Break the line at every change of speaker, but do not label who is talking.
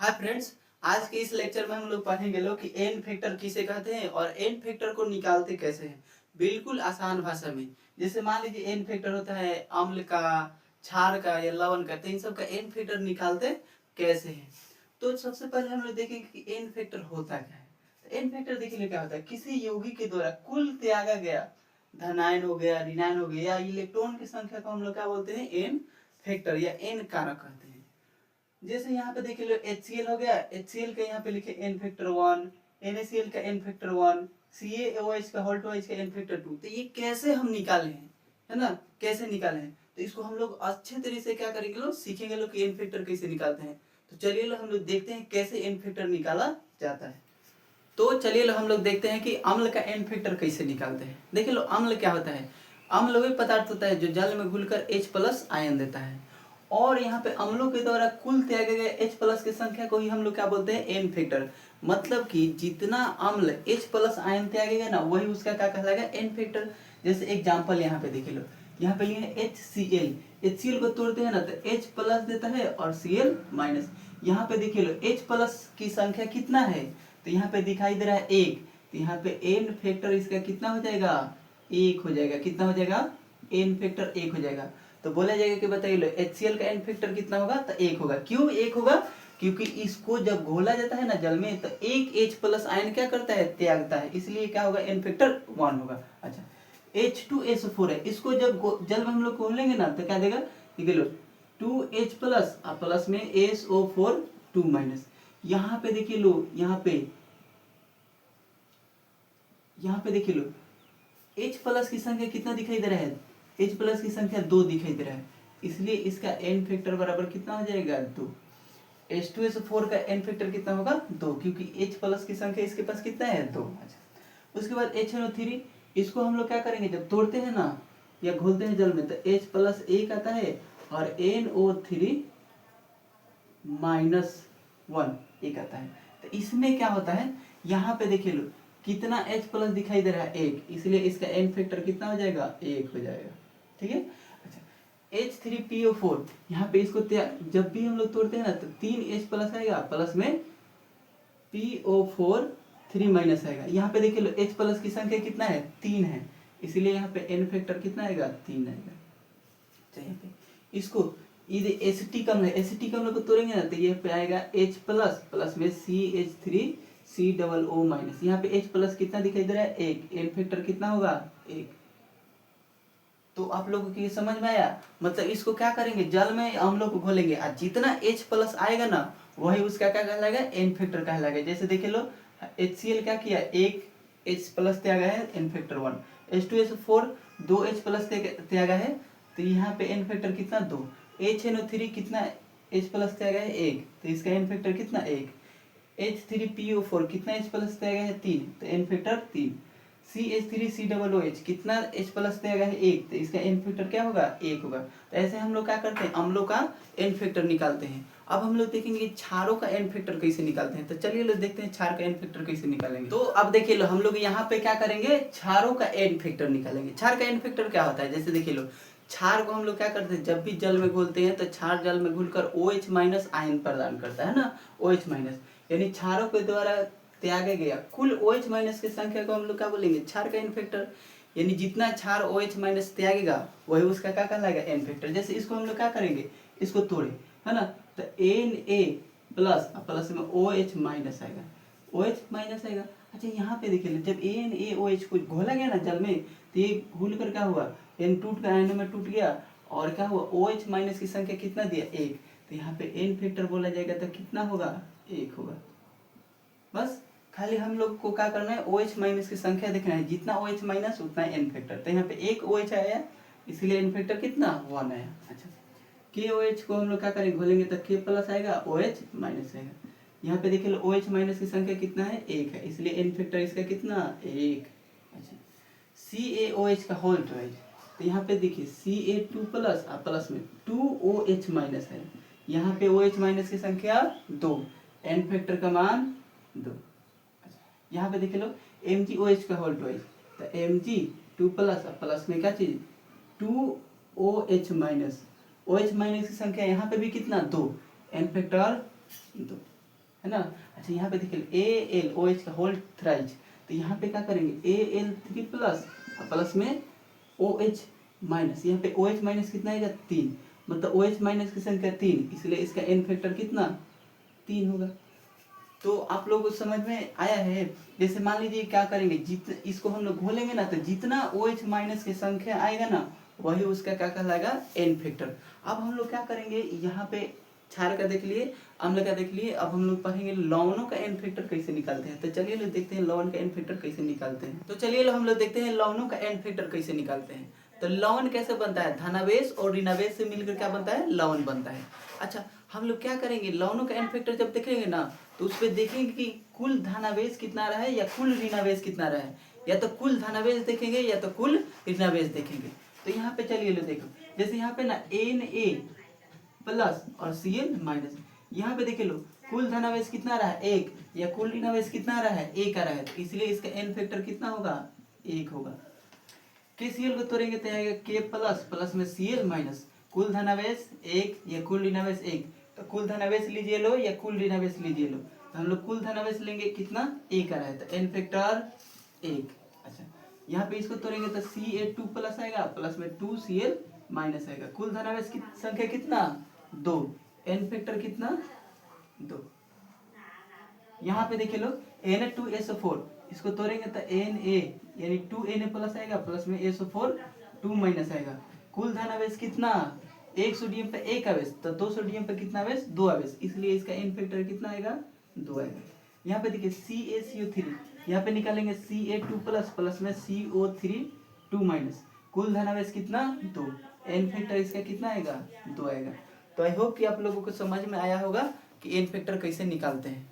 Hi friends, आज के इस लेक्चर में हम लोग पढ़ेंगे कि एन फैक्टर किसे कहते हैं और एन फैक्टर को निकालते कैसे हैं। बिल्कुल आसान भाषा में। जैसे मान लीजिए एन फैक्टर होता है अम्ल का, क्षार का या लवण का, तो इन सब का एन फैक्टर निकालते कैसे हैं। तो सबसे पहले हम लोग देखेंगे कि एन फैक्टर होता क्या है। तो एन फैक्टर देखिए क्या होता है, किसी यौगिक के द्वारा कुल त्यागा गया धनायन हो गया, ऋणायन हो गया या इलेक्ट्रॉन की संख्या को हम लोग क्या बोलते हैं, एन फैक्टर या एन कारक कहते हैं। जैसे यहाँ पे देख लो HCl हो गया, HCl का यहाँ पे लिखे n फैक्टर 1, NaCl का n फैक्टर 1, CaOH का होल टू का n फैक्टर 2। तो ये कैसे हम निकाले हैं, है ना, कैसे निकाले हैं। तो इसको हम लोग अच्छे तरीके से क्या करेंगे, लोग सीखेंगे लोग कि n फैक्टर कैसे निकालते हैं। तो चलिए लोग हम लोग देखते हैं कैसे n फैक्टर निकाला जाता है। तो चलिए लोग हम लोग देखते हैं कि अम्ल का n फैक्टर कैसे निकालते हैं। देखिए लो, अम्ल क्या होता है, अम्ल वही पदार्थ होता है जो जल में घुलकर H+ आयन देता है। और यहाँ पे अम्लों के द्वारा कुल त्यागे गए H+ की संख्या को ही हम लोग क्या बोलते हैं, एन फैक्टर। मतलब कि जितना अम्ल H+ आयन त्यागेगा ना, वही उसका क्या कहलाएगा, एन फैक्टर। जैसे एग्जांपल यहाँ पे देखिए लो, यहाँ पे लिए HCl, HCl को तोड़ते हैं ना तो H+ देता है और Cl-। यहाँ पे देखिए लो H+ की संख्या कितना है, तो यहाँ पे दिखाई दे रहा है 1। तो यहाँ पे एन फैक्टर इसका कितना हो जाएगा, 1 हो जाएगा। कितना हो जाएगा, एन फैक्टर 1 हो जाएगा। तो बोला जाएगा कि बताइए लो HCl का एन फैक्टर कितना होगा, तो 1 होगा। क्यों 1 होगा, क्योंकि इसको जब घोला जाता है ना जल में, तो एक H+ आयन क्या करता है, त्यागता है, इसलिए क्या होगा, एन फैक्टर 1 होगा। अच्छा, H2SO4 है, इसको जब जल में हम लोग घोलेंगे ना तो क्या देगा, देखिए लो 2H+ और प्लस में SO4 2-। यहाँ पे देखिए लो, यहाँ पे देखिए लो H+ की संख्या कितना दिखाई दे रहा है, H+ की संख्या 2 दिखाई दे रहा है, इसलिए इसका एन फैक्टर बराबर कितना हो जाएगा, 2। H2SO4 का एन फैक्टर कितना होगा, 2, क्योंकि H+ की संख्या इसके पास कितना है, 2। अच्छा, उसके बाद HNO3, इसको हम लोग क्या करेंगे, जब तोड़ते हैं ना या घोलते हैं जल में, तो H+ 1 आता है और NO3 -1 एक आता है। तो इसमें क्या होता है, यहाँ पे देखिए लो कितना H+ दिखाई दे रहा है, 1, इसलिए इसका एन फैक्टर कितना हो जाएगा, 1 हो जाएगा। ठीक है। अच्छा, H3PO4, यहाँ पे इसको जब भी हम लोग तोड़ते हैं ना तो 3 H+ आएगा, प्लस में PO4 3- आएगा। यहाँ पे देखिए लो H+ की संख्या कितना है, 3 है, इसलिए यहाँ पे एन फैक्टर कितना आएगा, 3 आएगा। तो यहाँ पे इसको ये एसिटिक अम्ल है, एसिटिक अम्ल को तोड़ेंगे ना तो ये पे आएगा H+ प्लस में CH3COO-। यहाँ पे H+ कितना दिखाई दे रहा है, 1, एन फैक्टर कितना होगा, 1। तो आप लोगों को ये समझ में आया। मतलब इसको क्या करेंगे, जल में हम लोग को घोलेंगे और जितना H+ आएगा ना वही उसका क्या कहलाएगा, एन फैक्टर कहलाएगा। जैसे देखिए लो HCl क्या किया, 1 H+ त्यागा है, एन फैक्टर 1। H2SO4 2 H+ त्यागा है, तो यहाँ पे एन फैक्टर कितना, 2। HNO3 कितना H+ त्यागा है, 1, तो इसका एन फैक्टर कितना, 1। H3PO4 कितना H+ त्यागा है, 3, तो एन फैक्टर 3। CH3COOH कितना H+ त्यागा है, 1, तो इसका एन फैक्टर क्या होगा, 1 होगा। तो ऐसे हम लोग क्या करते हैं, अम्लों का एन फैक्टर निकालते हैं। अब हम लोग देखेंगे क्षारों का एन फैक्टर कैसे निकालते हैं। तो चलिए लोग देखते हैं क्षार का एन फैक्टर कैसे निकालेंगे। तो अब देखिए लो, हम लोग यहाँ पे क्या करेंगे, क्षारों का एन फैक्टर निकालेंगे। क्षार का एन फैक्टर क्या होता है, जैसे देखिए लो क्षार को हम लोग क्या करते हैं, जब भी जल में घोलते हैं तो क्षार जल में घुलकर OH- आयन प्रदान करता है ना, OH-। यानी क्षारों के द्वारा त्यागे गया कुल OH- की संख्या को हम लोग क्या बोलेंगे, क्षार का एन फैक्टर। यानी जितना क्षार OH- त्यागेगा वही उसका क्या कहलाएगा, एन फैक्टर। जैसे इसको हम लोग क्या करेंगे, इसको तोड़े, है ना, तो Na+ प्लस में OH- आएगा, OH- आएगा। अच्छा, यहाँ पे देखिए जब NaOH को घोला गया ना जल में, तो ये घुल कर क्या हुआ, N टूट कर आयनों में टूट गया और क्या हुआ, OH- की संख्या कितना दिया, 1। तो यहाँ पे एन फैक्टर बोला जाएगा तो कितना होगा, 1 होगा। बस खाली हम लोग को क्या करना है, OH- की संख्या देखना है, जितना OH- उतना एन फैक्टर। तो यहाँ पे एक OH आया, इसलिए एन फैक्टर कितना, 1 आया। अच्छा, KOH को हम लोग क्या करेंगे, घोलेंगे तो K+ आएगा, OH- आएगा। यहाँ पे देखिए OH- की संख्या कितना है, 1 है, इसलिए एन फैक्टर इसका कितना, 1। अच्छा, CaOH का होल ट्वाइस, तो यहाँ पे देखिए Ca2+ और प्लस में 2OH- है, यहाँ पे OH- की संख्या 2, एन फैक्टर का मान 2। यहाँ पे देखिए लो MgOH का होल ट्वाइस, तो Mg2+ और प्लस में क्या चीज, 2OH-। OH- की संख्या यहाँ पे भी कितना, 2, एन फैक्टर 2। है ना। अच्छा यहाँ पे देखिए ए एल ओ एच का होल थ्राइज, तो यहाँ पे क्या करेंगे Al3 प्लस प्लस में OH माइनस, यहाँ पे OH माइनस कितना आएगा 3, मतलब OH माइनस की संख्या 3, इसलिए इसका n फैक्टर कितना 3 होगा। तो आप लोगों को समझ में आया है। जैसे मान लीजिए क्या करेंगे, इसको हम लोग घोलेंगे ना, तो जितना OH माइनस की संख्या आएगा ना वही उसका क्या कहलाएगा n फैक्टर। अब हम लोग क्या करेंगे, यहाँ पे क्षार का देख लिए, अम्ल का देख लिए, अब हम लोग पढ़ेंगे लवणों का n फैक्टर कैसे निकालते हैं। तो चलिए लोग देखते हैं लवण का n फैक्टर कैसे निकालते हैं। तो चलिए लोग हम लोग देखते हैं लवणों का n फैक्टर कैसे निकालते हैं। तो लवण कैसे बनता है, धनावेश और ऋणावेश से मिलकर क्या बनता है, लवण बनता है। अच्छा हम लोग क्या करेंगे, लवणों का n फैक्टर जब देखेंगे ना तो उस पर देखेंगे कि कुल धनावेश कितना रहा है या कुल ऋणावेश कितना रहा है, या तो कुल धनावेश देखेंगे या तो कुल ऋणावेश देखेंगे। तो यहाँ पे चलिए लो देखो, जैसे यहाँ पे ना Na प्लस और Cl माइनस, यहाँ पे देखिए लो कुल धनावेश कितना रहा है 1, या कुल ऋणावेश कितना रहा है 1 का रहा है, तो इसलिए इसका n फैक्टर कितना होगा 1 होगा। KCl को तोड़ेंगे तो आएगा K प्लस प्लस में Cl माइनस, कुल धनावेश 1 या कुल ऋणावेश 1, तो कुल धनावेश लीजिए लो या कुल ऋणावेश लीजिए लो, तो हम लोग कुल धनावेश लेंगे कितना 1 का रहा है, तो n फैक्टर 1। अच्छा यहाँ पे इसको तोड़ेंगे तो Ca2 प्लस आएगा प्लस में 2Cl माइनस आएगा, कुल धनावेश की संख्या कितना 2, n फैक्टर कितना 2। यहाँ पे देखिए लोग Na2SO4, इसको तोड़ेंगे तो Na यानी 2Na प्लस आएगा प्लस में SO4 2 माइनस आएगा, कुल धनावेश कितना 1 सोडियम पे 1 आवेश, तो 2 सोडियम पे कितना आवेश 2 आवेश, इसलिए इसका n फैक्टर कितना आएगा 2 आएगा। यहाँ पे देखिए CaCO3, यहाँ पे निकालेंगे Ca2 प्लस प्लस में CO3 2 माइनस, कुल धनावेश कितना 2, n फैक्टर इसका कितना आएगा 2 आएगा। तो आई होप कि आप लोगों को समझ में आया होगा कि n फैक्टर कैसे निकालते हैं।